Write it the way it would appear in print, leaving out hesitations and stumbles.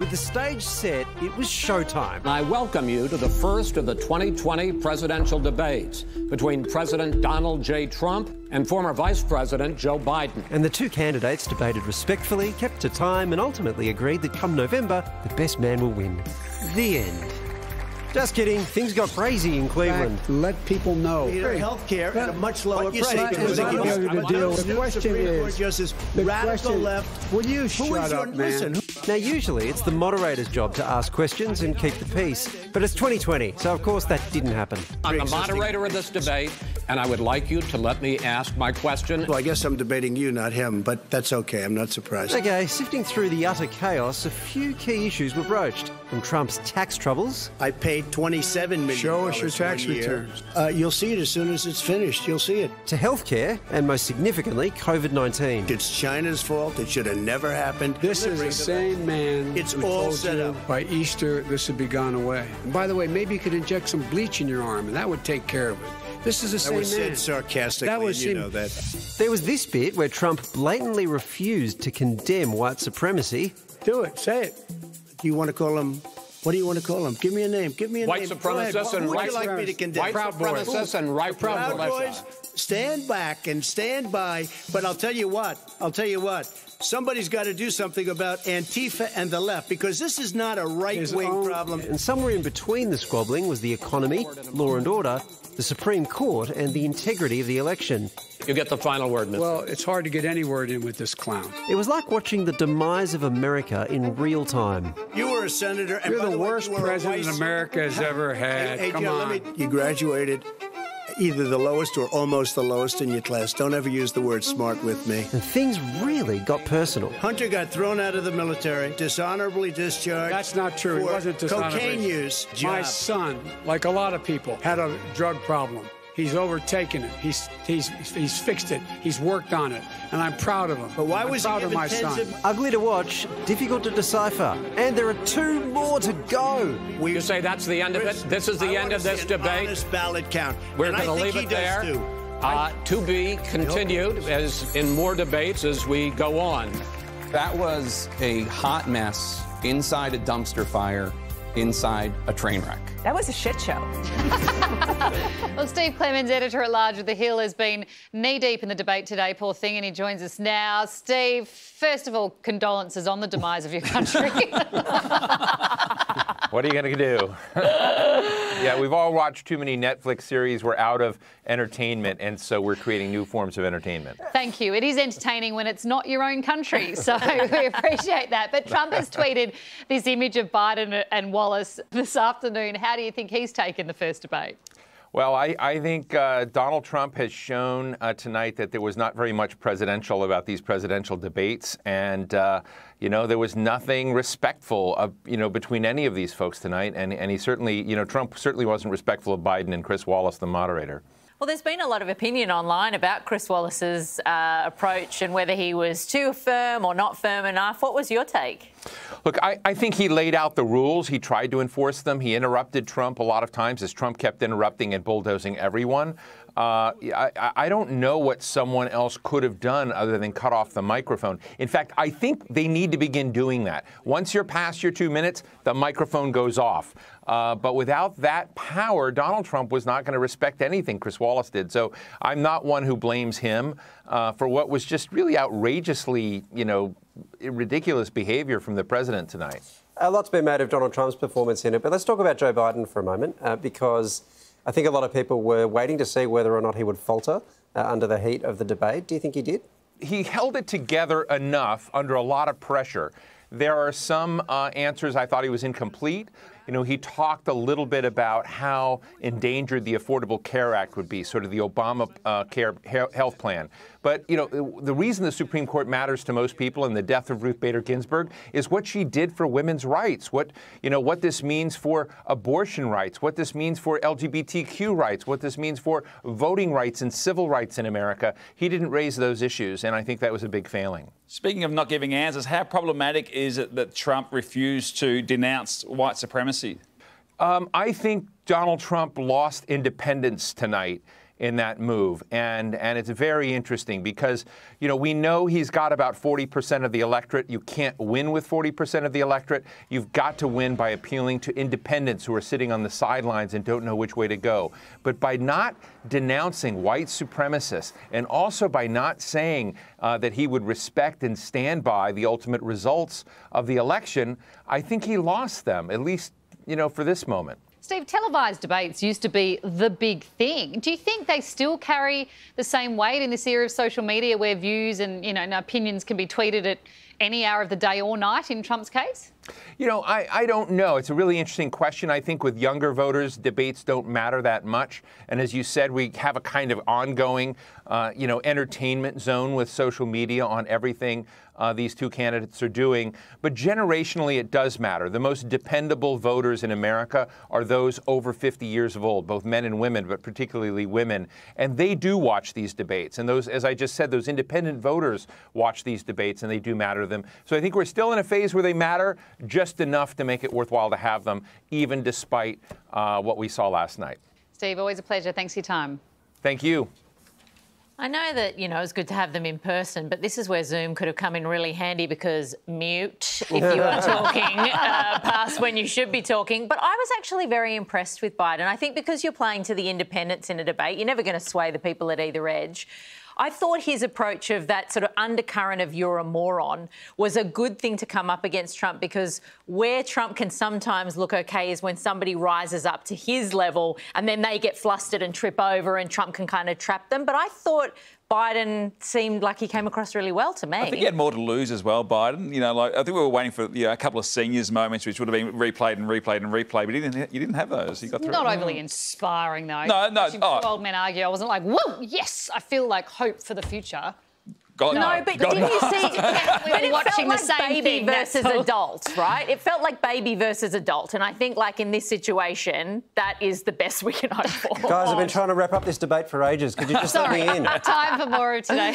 With the stage set, it was showtime. I welcome you to the first of the 2020 presidential debates between President Donald J. Trump and former Vice President Joe Biden. And the two candidates debated respectfully, kept to time, and ultimately agreed that come November, the best man will win. The end. Just kidding. Things got crazy in Cleveland. Let people know. Health care at a much lower price. The question is, radical left. Will you shut up, man? Now, usually it's the moderator's job to ask questions and keep the peace. But it's 2020, so of course that didn't happen. I'm the moderator of this debate, and I would like you to let me ask my question. Well, I guess I'm debating you, not him, but that's okay. I'm not surprised. Okay, sifting through the utter chaos, a few key issues were broached. From Trump's tax troubles. I paid $27 million. Show us your tax returns. You'll see it as soon as it's finished. You'll see it. To healthcare, and most significantly, COVID-19. It's China's fault. It should have never happened. This is the same man. It's all set up. By Easter, this would be gone away. And by the way, maybe you could inject some bleach in your arm, and that would take care of it. This is the same man. That was said sarcastically, you know that. There was this bit where Trump blatantly refused to condemn white supremacy. Do it. Say it. Do you want to call him? What do you want to call him? Give me a name. Give me a white name. Supremacists and right. Like me to condemn? White supremacists and right Proud Boys. Stand back and stand by. But I'll tell you what. Somebody's got to do something about Antifa and the left, because this is not a right-wing problem. And somewhere in between the squabbling was the economy, law and order, the Supreme Court, and the integrity of the election. You get the final word, Mr. Well, it's hard to get any word in with this clown. It was like watching the demise of America in real time. You were a senator. And You're the worst president America has ever had. Hey, come Joe, on. You graduated either the lowest or almost the lowest in your class. Don't ever use the word smart with me. And things really got personal. Hunter got thrown out of the military, dishonorably discharged. That's not true. It wasn't dishonorably. Cocaine use. My son, like a lot of people, had a drug problem. He's overtaken it. He's fixed it. He's worked on it, and I'm proud of him. But why was he proud of my son? Ugly to watch, difficult to decipher, and there are two more to go. You say that's the end of it? This is the end of this debate? Honest ballot count. We're going to leave it there. To be continued as in more debates as we go on. That was a hot mess inside a dumpster fire, inside a train wreck. That was a shit show. Well, Steve Clemens, editor-at-large of The Hill, has been knee-deep in the debate today, poor thing, and he joins us now. Steve, first of all, condolences on the demise of your country. What are you going to do? Yeah, we've all watched too many Netflix series. We're out of entertainment, and so we're creating new forms of entertainment. Thank you. It is entertaining when it's not your own country, so we appreciate that. But Trump has tweeted this image of Biden and Wallace this afternoon. How do you think he's taken the first debate? Well, I think Donald Trump has shown tonight that there was not very much presidential about these presidential debates. And, there was nothing respectful, between any of these folks tonight. And he certainly, Trump certainly wasn't respectful of Biden and Chris Wallace, the moderator. Well, there's been a lot of opinion online about Chris Wallace's approach and whether he was too firm or not firm enough. What was your take? Look, I think he laid out the rules. He tried to enforce them. He interrupted Trump a lot of times as Trump kept interrupting and bulldozing everyone. I don't know what someone else could have done other than cut off the microphone. In fact, I think they need to begin doing that. Once you're past your 2 minutes, the microphone goes off. But without that power, Donald Trump was not going to respect anything Chris Wallace did. So I'm not one who blames him for what was just really outrageously, ridiculous behavior from the president tonight. A lot's been made of Donald Trump's performance in it, but let's talk about Joe Biden for a moment, because I think a lot of people were waiting to see whether or not he would falter under the heat of the debate. Do you think he did? He held it together enough under a lot of pressure. There are some answers I thought he was incomplete. He talked a little bit about how endangered the Affordable Care Act would be, sort of the Obama care health plan. But, the reason the Supreme Court matters to most people and the death of Ruth Bader Ginsburg is what she did for women's rights, what this means for abortion rights, what this means for LGBTQ rights, what this means for voting rights and civil rights in America. He didn't raise those issues, and I think that was a big failing. Speaking of not giving answers, how problematic is it that Trump refused to denounce white supremacy? I think Donald Trump lost independence tonight. in that move. And it's very interesting because, you know, we know he's got about 40% of the electorate. You can't win with 40% of the electorate. You've got to win by appealing to independents who are sitting on the sidelines and don't know which way to go. But by not denouncing white supremacists and also by not saying that he would respect and stand by the ultimate results of the election, I think he lost them, at least, you know, for this moment. Steve, televised debates used to be the big thing. Do you think they still carry the same weight in this era of social media where views and, you know, opinions can be tweeted at any hour of the day or night in Trump's case? You know, I don't know. It's a really interesting question. I think with younger voters, debates don't matter that much. And as you said, we have a kind of ongoing, you know, entertainment zone with social media on everything these two candidates are doing. But generationally, it does matter. The most dependable voters in America are those over 50 years of old, both men and women, but particularly women. And they do watch these debates. And those, as I just said, those independent voters watch these debates and they do matter to them. So I think we're still in a phase where they matter just enough to make it worthwhile to have them, even despite what we saw last night. Steve, always a pleasure. Thanks for your time. Thank you. I know that, you know, it's good to have them in person, but this is where Zoom could have come in really handy because mute if you are talking past when you should be talking. But I was actually very impressed with Biden. I think because you're playing to the independents in a debate, you're never going to sway the people at either edge. I thought his approach of that sort of undercurrent of you're a moron was a good thing to come up against Trump, because where Trump can sometimes look okay is when somebody rises up to his level and then they get flustered and trip over and Trump can kind of trap them. But I thought Biden seemed like he came across really well to me. I think he had more to lose as well, Biden. You know, like I think we were waiting for a couple of seniors moments, which would have been replayed and replayed and replayed, but you didn't have those. You got through. Not overly inspiring, though. No. Old men argue. I wasn't like, whoa, yes, I feel like hope for the future. God, no, but didn't you see? But it watching felt the like same baby thing, versus adult, right? It felt like baby versus adult, and I think, like in this situation, that is the best we can hope for. Guys, I've been trying to wrap up this debate for ages. Could you just let me in? Time for more of today.